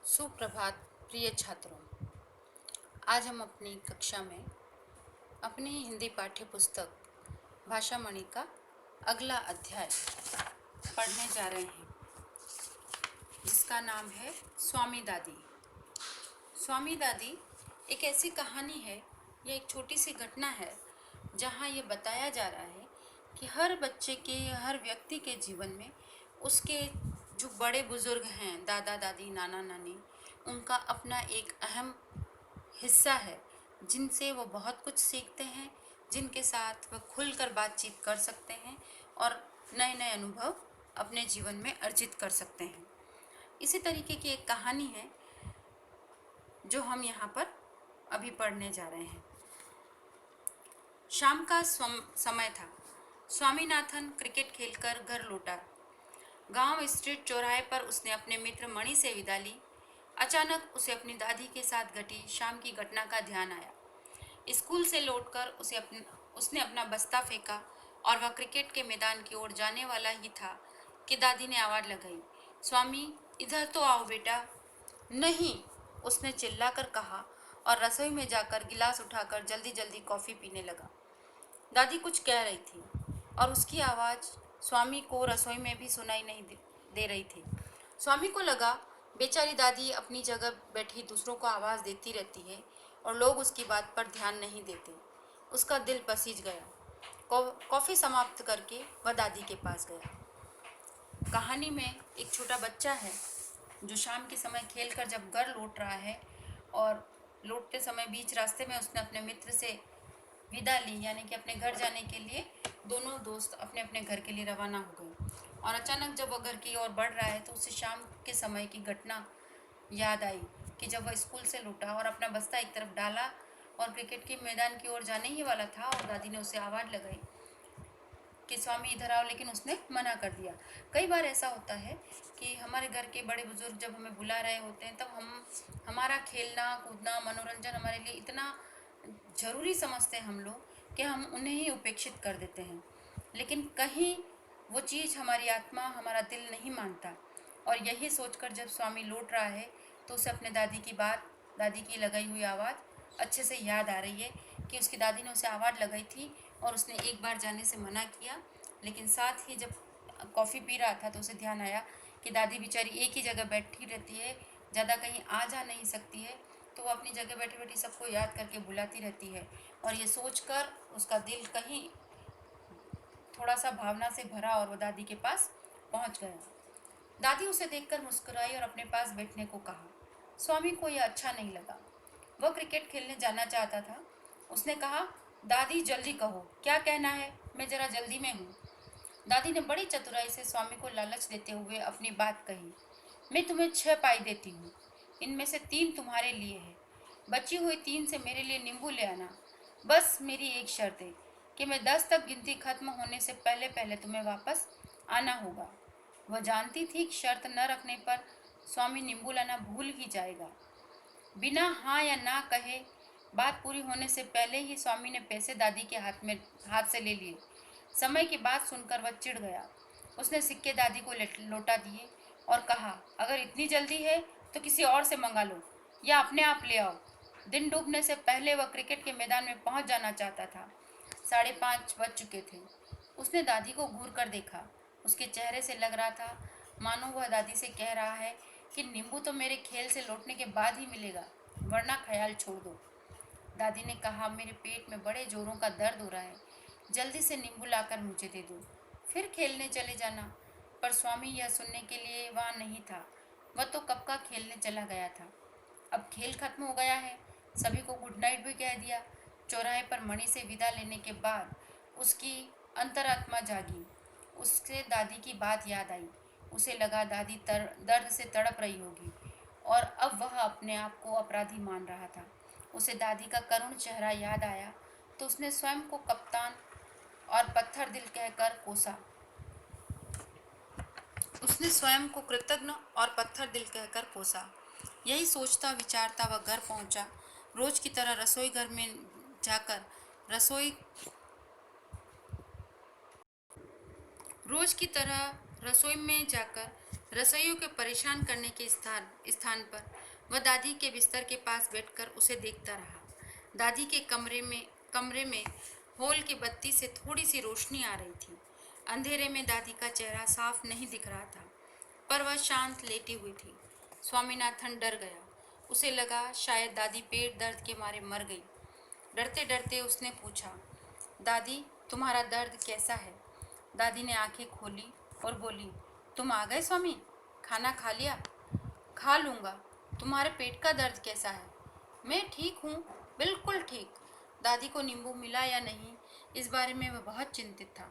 सुप्रभात प्रिय छात्रों। आज हम अपनी कक्षा में अपनी हिंदी पाठ्य पुस्तक भाषामणि का अगला अध्याय पढ़ने जा रहे हैं, जिसका नाम है स्वामी दादी। स्वामी दादी एक ऐसी कहानी है, यह एक छोटी सी घटना है जहाँ ये बताया जा रहा है कि हर बच्चे के, हर व्यक्ति के जीवन में उसके जो बड़े बुजुर्ग हैं, दादा दादी, नाना नानी, उनका अपना एक अहम हिस्सा है जिनसे वो बहुत कुछ सीखते हैं, जिनके साथ वह खुलकर बातचीत कर सकते हैं और नए नए अनुभव अपने जीवन में अर्जित कर सकते हैं। इसी तरीके की एक कहानी है जो हम यहाँ पर अभी पढ़ने जा रहे हैं। शाम का समय था। स्वामीनाथन क्रिकेट खेलकर घर लौटा। गांव स्ट्रीट चौराहे पर उसने अपने मित्र मणि से विदा ली। अचानक उसे अपनी दादी के साथ घटी शाम की घटना का ध्यान आया। स्कूल से लौटकर उसने अपना बस्ता फेंका और वह क्रिकेट के मैदान की ओर जाने वाला ही था कि दादी ने आवाज़ लगाई, स्वामी इधर तो आओ बेटा। नहीं, उसने चिल्लाकर कहा और रसोई में जाकर गिलास उठाकर जल्दी जल्दी कॉफ़ी पीने लगा। दादी कुछ कह रही थी और उसकी आवाज़ स्वामी को रसोई में भी सुनाई नहीं दे रही थी। स्वामी को लगा बेचारी दादी अपनी जगह बैठी दूसरों को आवाज़ देती रहती है और लोग उसकी बात पर ध्यान नहीं देते। उसका दिल पसीज गया। कॉफ़ी समाप्त करके वह दादी के पास गया। कहानी में एक छोटा बच्चा है जो शाम के समय खेलकर जब घर लौट रहा है और लौटते समय बीच रास्ते में उसने अपने मित्र से विदा ली, यानी कि अपने घर जाने के लिए दोनों दोस्त अपने अपने घर के लिए रवाना हो गए। और अचानक जब वह घर की ओर बढ़ रहा है तो उसे शाम के समय की घटना याद आई कि जब वह स्कूल से लौटा और अपना बस्ता एक तरफ डाला और क्रिकेट के मैदान की ओर जाने ही वाला था और दादी ने उसे आवाज़ लगाई कि स्वामी इधर आओ, लेकिन उसने मना कर दिया। कई बार ऐसा होता है कि हमारे घर के बड़े बुजुर्ग जब हमें बुला रहे होते हैं तब हमारा खेलना कूदना मनोरंजन हमारे लिए इतना ज़रूरी समझते हैं हम लोग कि हम उन्हें ही उपेक्षित कर देते हैं। लेकिन कहीं वो चीज़ हमारी आत्मा, हमारा दिल नहीं मानता। और यही सोचकर जब स्वामी लौट रहा है तो उसे अपने दादी की बात, दादी की लगाई हुई आवाज़ अच्छे से याद आ रही है कि उसकी दादी ने उसे आवाज़ लगाई थी और उसने एक बार जाने से मना किया। लेकिन साथ ही जब कॉफ़ी पी रहा था तो उसे ध्यान आया कि दादी बेचारी एक ही जगह बैठी रहती है, ज़्यादा कहीं आ जा नहीं सकती है, तो वो अपनी जगह बैठी बैठी सबको याद करके बुलाती रहती है। और ये सोचकर उसका दिल कहीं थोड़ा सा भावना से भरा और वो दादी के पास पहुंच गया। दादी उसे देखकर मुस्कुराई और अपने पास बैठने को कहा। स्वामी को यह अच्छा नहीं लगा। वह क्रिकेट खेलने जाना चाहता था। उसने कहा, दादी जल्दी कहो, क्या कहना है, मैं ज़रा जल्दी में हूँ। दादी ने बड़ी चतुराई से स्वामी को लालच देते हुए अपनी बात कही। मैं तुम्हें 6 पाई देती हूँ, इनमें से 3 तुम्हारे लिए है। बची हुई 3 से मेरे लिए नींबू ले आना। बस मेरी एक शर्त है कि मैं 10 तक गिनती खत्म होने से पहले पहले तुम्हें वापस आना होगा। वह जानती थी कि शर्त न रखने पर स्वामी नींबू लाना भूल ही जाएगा। बिना हाँ या ना कहे बात पूरी होने से पहले ही स्वामी ने पैसे दादी के हाथ से ले लिए। समय की बात सुनकर वह चिढ़ गया। उसने सिक्के दादी को लौटा दिए और कहा, अगर इतनी जल्दी है तो किसी और से मंगा लो या अपने आप ले आओ। दिन डूबने से पहले वह क्रिकेट के मैदान में पहुंच जाना चाहता था। 5:30 बज चुके थे। उसने दादी को घूर कर देखा। उसके चेहरे से लग रहा था मानो वह दादी से कह रहा है कि नींबू तो मेरे खेल से लौटने के बाद ही मिलेगा, वरना ख्याल छोड़ दो। दादी ने कहा, मेरे पेट में बड़े जोरों का दर्द हो रहा है, जल्दी से नींबू लाकर मुझे दे दो, फिर खेलने चले जाना। पर स्वामी यह सुनने के लिए वहाँ नहीं था। वह तो कब का खेलने चला गया था। अब खेल खत्म हो गया है। सभी को गुड नाइट भी कह दिया। चौराहे पर मणि से विदा लेने के बाद उसकी अंतरात्मा जागी। उससे दादी की बात याद आई। उसे लगा दादी दर्द से तड़प रही होगी और अब वह अपने आप को अपराधी मान रहा था। उसे दादी का करुण चेहरा याद आया तो उसने स्वयं को कप्तान और पत्थर दिल कहकर कोसा। उसने स्वयं को कृतज्ञ और पत्थर दिल कहकर कोसा। यही सोचता विचारता वह घर पहुंचा। रोज की तरह जाकर रसोई रोज की तरह रसोई में जाकर रसोइयों के परेशान करने के स्थान पर वह दादी के बिस्तर के पास बैठकर उसे देखता रहा। दादी के कमरे में हॉल की बत्ती से थोड़ी सी रोशनी आ रही थी। अंधेरे में दादी का चेहरा साफ नहीं दिख रहा था, पर वह शांत लेटी हुई थी। स्वामीनाथन डर गया। उसे लगा शायद दादी पेट दर्द के मारे मर गई। डरते डरते उसने पूछा, दादी तुम्हारा दर्द कैसा है? दादी ने आंखें खोली और बोली, तुम आ गए स्वामी, खाना खा लिया? खा लूँगा। तुम्हारे पेट का दर्द कैसा है? मैं ठीक हूँ, बिल्कुल ठीक। दादी को नींबू मिला या नहीं, इस बारे में वह बहुत चिंतित था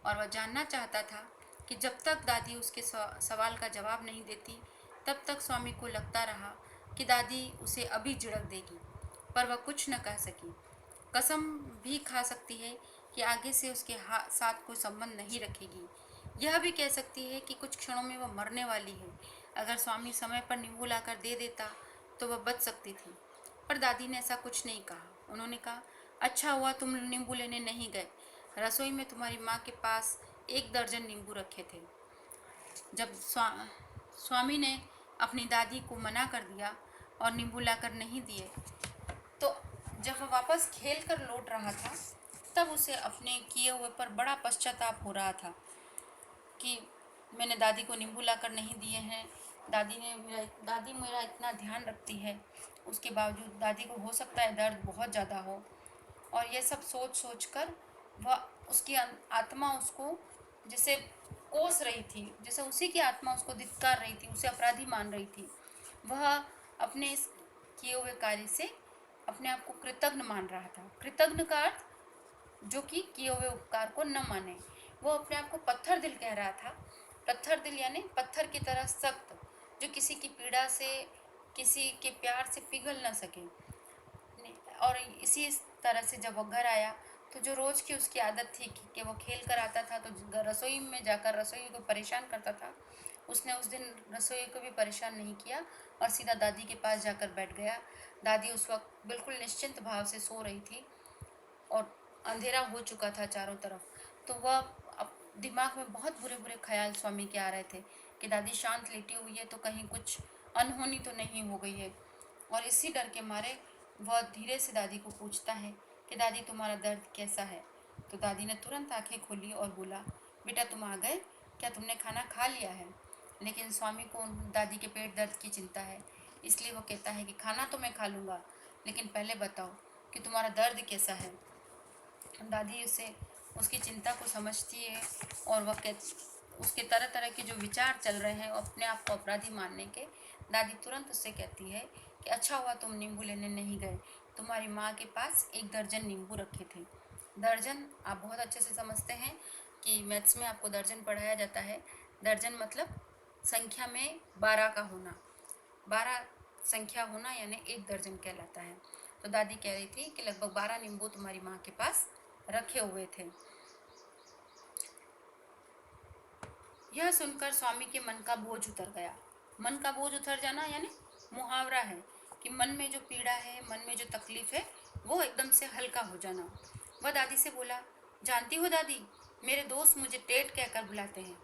और वह जानना चाहता था कि जब तक दादी उसके सवाल का जवाब नहीं देती, तब तक स्वामी को लगता रहा कि दादी उसे अभी झिड़क देगी, पर वह कुछ न कह सकी। कसम भी खा सकती है कि आगे से उसके साथ कोई संबंध नहीं रखेगी। यह भी कह सकती है कि कुछ क्षणों में वह मरने वाली है। अगर स्वामी समय पर नींबू लाकर दे देता तो वह बच सकती थी, पर दादी ने ऐसा कुछ नहीं कहा। उन्होंने कहा, अच्छा हुआ तुम नींबू लेने नहीं गए। रसोई में तुम्हारी माँ के पास 1 दर्जन नींबू रखे थे। जब स्वामी ने अपनी दादी को मना कर दिया और नींबू लाकर नहीं दिए, तो जब वह वापस खेल कर लौट रहा था, तब उसे अपने किए हुए पर बड़ा पश्चाताप हो रहा था कि मैंने दादी को नींबू लाकर नहीं दिए हैं। दादी मेरा इतना ध्यान रखती है, उसके बावजूद दादी को हो सकता है दर्द बहुत ज़्यादा हो। और ये सब सोच सोच कर वह उसकी आत्मा उसको जैसे कोस रही थी, जैसे उसी की आत्मा उसको धिक्कार रही थी, उसे अपराधी मान रही थी। वह अपने इस किए हुए कार्य से अपने आप को कृतज्ञ मान रहा था। कृतज्ञ का अर्थ जो कि किए हुए उपकार को न माने। वो अपने आप को पत्थर दिल कह रहा था। पत्थर दिल यानी पत्थर की तरह सख्त, जो किसी की पीड़ा से, किसी के प्यार से पिघल न सके। और इसी तरह से जब वो घर आया, तो जो रोज़ की उसकी आदत थी कि वो खेल कर आता था तो रसोई में जाकर रसोई को परेशान करता था, उसने उस दिन रसोई को भी परेशान नहीं किया और सीधा दादी के पास जाकर बैठ गया। दादी उस वक्त बिल्कुल निश्चिंत भाव से सो रही थी और अंधेरा हो चुका था चारों तरफ। तो वह अब दिमाग में बहुत बुरे बुरे ख्याल स्वामी के आ रहे थे कि दादी शांत लेटी हुई है तो कहीं कुछ अनहोनी तो नहीं हो गई है। और इसी डर के मारे वह धीरे से दादी को पूछता है कि दादी तुम्हारा दर्द कैसा है? तो दादी ने तुरंत आंखें खोली और बोला, बेटा तुम आ गए, क्या तुमने खाना खा लिया है? लेकिन स्वामी को दादी के पेट दर्द की चिंता है, इसलिए वो कहता है कि खाना तो मैं खा लूँगा, लेकिन पहले बताओ कि तुम्हारा दर्द कैसा है। दादी उसकी चिंता को समझती है और वह उसके तरह तरह के जो विचार चल रहे हैं अपने आप को अपराधी मानने के, दादी तुरंत उससे कहती है कि अच्छा हुआ तुम नींबू लेने नहीं गए, तुम्हारी माँ के पास 1 दर्जन नींबू रखे थे। दर्जन आप बहुत अच्छे से समझते हैं कि मैथ्स में आपको दर्जन पढ़ाया जाता है। दर्जन मतलब संख्या में 12 का होना, 12 संख्या होना यानी 1 दर्जन कहलाता है। तो दादी कह रही थी कि लगभग 12 नींबू तुम्हारी माँ के पास रखे हुए थे। यह सुनकर स्वामी के मन का बोझ उतर गया। मन का बोझ उतर जाना यानी मुहावरा है कि मन में जो पीड़ा है, मन में जो तकलीफ है, वो एकदम से हल्का हो जाना। वह दादी से बोला, जानती हो दादी, मेरे दोस्त मुझे टेट कहकर बुलाते हैं।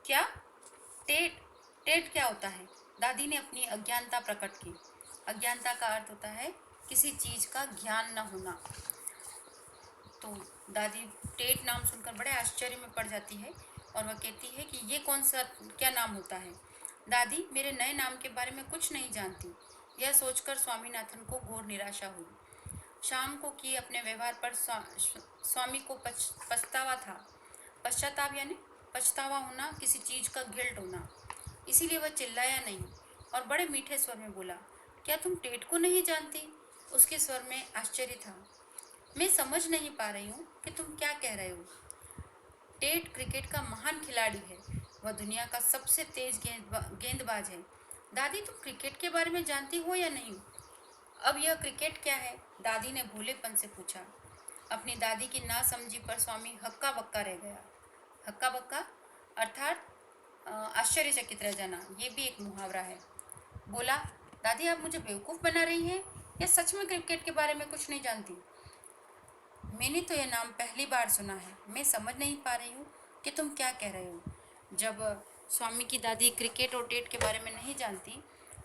क्या? टेट? टेट क्या होता है? दादी ने अपनी अज्ञानता प्रकट की। अज्ञानता का अर्थ होता है किसी चीज़ का ज्ञान न होना। तो दादी टेट नाम सुनकर बड़े आश्चर्य में पड़ जाती है और वह कहती है कि ये कौन सा क्या नाम होता है? दादी मेरे नए नाम के बारे में कुछ नहीं जानती। यह सोचकर स्वामीनाथन को घोर निराशा हुई। शाम को किए अपने व्यवहार पर स्वामी को पछतावा था। पश्चाताप यानी पछतावा होना, किसी चीज़ का गिल्ट होना। इसीलिए वह चिल्लाया नहीं और बड़े मीठे स्वर में बोला, क्या तुम टेट को नहीं जानती? उसके स्वर में आश्चर्य था। मैं समझ नहीं पा रही हूँ कि तुम क्या कह रहे हो। टेट क्रिकेट का महान खिलाड़ी है, वह दुनिया का सबसे तेज गेंदबाज है। दादी तुम क्रिकेट के बारे में जानती हो या नहीं? अब यह क्रिकेट क्या है? दादी ने भोलेपन से पूछा। अपनी दादी की नासमझी पर स्वामी हक्का बक्का रह गया। हक्का बक्का अर्थात आश्चर्यचकित रह जाना, ये भी एक मुहावरा है। बोला, दादी आप मुझे बेवकूफ़ बना रही हैं या सच में क्रिकेट के बारे में कुछ नहीं जानती? मैंने तो यह नाम पहली बार सुना है। मैं समझ नहीं पा रही हूँ कि तुम क्या कह रहे हो। जब स्वामी की दादी क्रिकेट और टेट के बारे में नहीं जानती,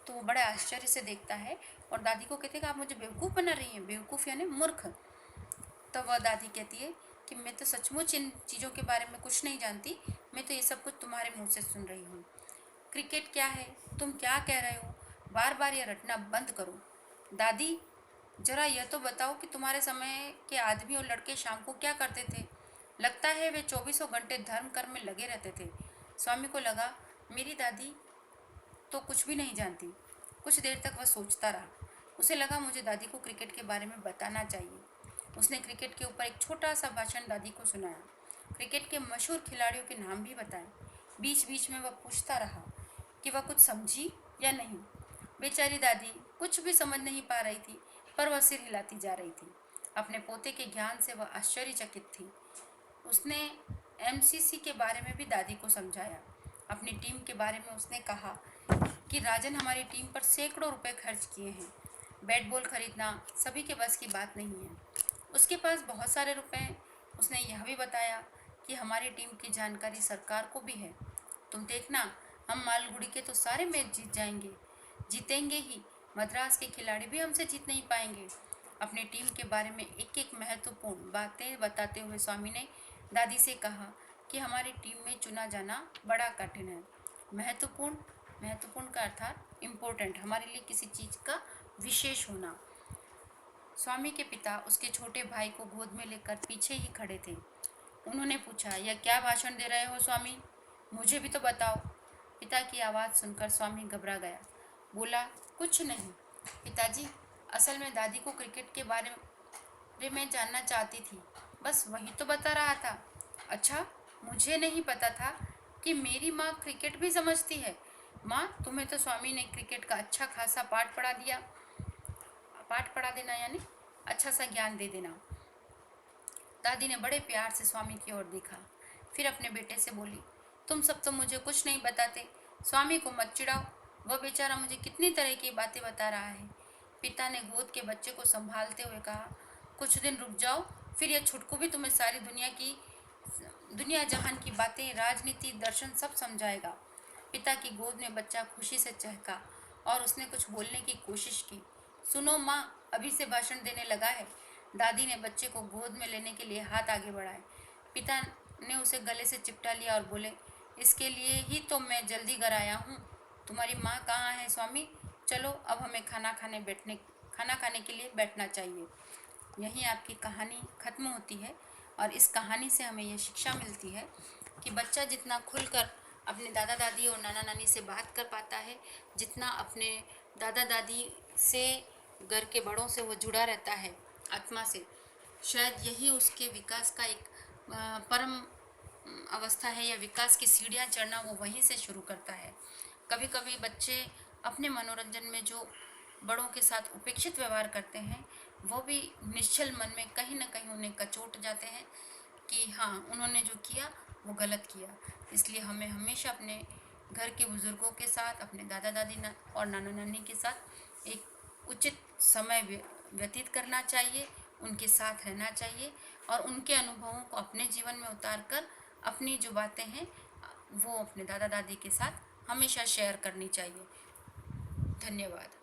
तो वो बड़े आश्चर्य से देखता है और दादी को कहते हैं कि आप मुझे बेवकूफ़ बना रही हैं। बेवकूफ़ यानी मूर्ख। तब वह दादी कहती है कि मैं तो सचमुच इन चीज़ों के बारे में कुछ नहीं जानती, मैं तो ये सब कुछ तुम्हारे मुंह से सुन रही हूँ। क्रिकेट क्या है, तुम क्या कह रहे हो, बार बार ये रटना बंद करो। दादी, जरा यह तो बताओ कि तुम्हारे समय के आदमी और लड़के शाम को क्या करते थे। लगता है वे चौबीसों घंटे धर्म कर्म में लगे रहते थे। स्वामी को लगा मेरी दादी तो कुछ भी नहीं जानती। कुछ देर तक वह सोचता रहा। उसे लगा मुझे दादी को क्रिकेट के बारे में बताना चाहिए। उसने क्रिकेट के ऊपर एक छोटा सा भाषण दादी को सुनाया। क्रिकेट के मशहूर खिलाड़ियों के नाम भी बताए। बीच बीच में वह पूछता रहा कि वह कुछ समझी या नहीं। बेचारी दादी कुछ भी समझ नहीं पा रही थी, पर वह सिर हिलाती जा रही थी। अपने पोते के ज्ञान से वह आश्चर्यचकित थी। उसने एमसीसी के बारे में भी दादी को समझाया। अपनी टीम के बारे में उसने कहा कि राजन हमारी टीम पर सैकड़ों रुपए खर्च किए हैं। बैट बॉल खरीदना सभी के बस की बात नहीं है। उसके पास बहुत सारे रुपए हैं। उसने यह भी बताया कि हमारी टीम की जानकारी सरकार को भी है। तुम देखना, हम मालगुड़ी के तो सारे मैच जीत जाएंगे, जीतेंगे ही। मद्रास के खिलाड़ी भी हमसे जीत नहीं पाएंगे। अपनी टीम के बारे में एक एक महत्वपूर्ण बातें बताते हुए स्वामी ने दादी से कहा कि हमारी टीम में चुना जाना बड़ा कठिन है। महत्वपूर्ण, महत्वपूर्ण का अर्थात इम्पोर्टेंट, हमारे लिए किसी चीज़ का विशेष होना। स्वामी के पिता उसके छोटे भाई को गोद में लेकर पीछे ही खड़े थे। उन्होंने पूछा, यह क्या भाषण दे रहे हो स्वामी? मुझे भी तो बताओ। पिता की आवाज़ सुनकर स्वामी घबरा गया। बोला, कुछ नहीं पिताजी, असल में दादी को क्रिकेट के बारे में जानना चाहती थी, बस वही तो बता रहा था। अच्छा, मुझे नहीं पता था कि मेरी माँ क्रिकेट भी समझती है। माँ, तुम्हें तो स्वामी ने क्रिकेट का अच्छा खासा पाठ पढ़ा देना यानी अच्छा सा ज्ञान दे देना। दादी ने बड़े प्यार से स्वामी की ओर देखा, फिर अपने बेटे से बोली, तुम सब तो मुझे कुछ नहीं बताते। स्वामी को मत चिढ़ाओ, वह बेचारा मुझे कितनी तरह की बातें बता रहा है। पिता ने गोद के बच्चे को संभालते हुए कहा, कुछ दिन रुक जाओ, फिर यह छुटकू भी तुम्हें सारी दुनिया जहान की बातें, राजनीति, दर्शन सब समझाएगा। पिता की गोद में बच्चा खुशी से चहका और उसने कुछ बोलने की कोशिश की। सुनो माँ, अभी से भाषण देने लगा है। दादी ने बच्चे को गोद में लेने के लिए हाथ आगे बढ़ाए। पिता ने उसे गले से चिपटा लिया और बोले, इसके लिए ही तो मैं जल्दी घर आया हूँ। तुम्हारी माँ कहाँ है स्वामी? चलो अब हमें खाना खाने के लिए बैठना चाहिए। यहीं आपकी कहानी खत्म होती है और इस कहानी से हमें यह शिक्षा मिलती है कि बच्चा जितना खुलकर अपने दादा दादी और नाना नानी से बात कर पाता है, जितना अपने दादा दादी से, घर के बड़ों से वो जुड़ा रहता है आत्मा से, शायद यही उसके विकास का एक परम अवस्था है, या विकास की सीढ़ियाँ चढ़ना वो वहीं से शुरू करता है। कभी कभी बच्चे अपने मनोरंजन में जो बड़ों के साथ उपेक्षित व्यवहार करते हैं, वो भी निश्चल मन में कहीं ना कहीं उन्हें कचोट जाते हैं कि हाँ, उन्होंने जो किया वो गलत किया। इसलिए हमें हमेशा अपने घर के बुज़ुर्गों के साथ, अपने दादा दादी और नाना नानी के साथ एक उचित समय व्यतीत करना चाहिए, उनके साथ रहना चाहिए और उनके अनुभवों को अपने जीवन में उतार कर अपनी जो बातें हैं वो अपने दादा दादी के साथ हमेशा शेयर करनी चाहिए। धन्यवाद।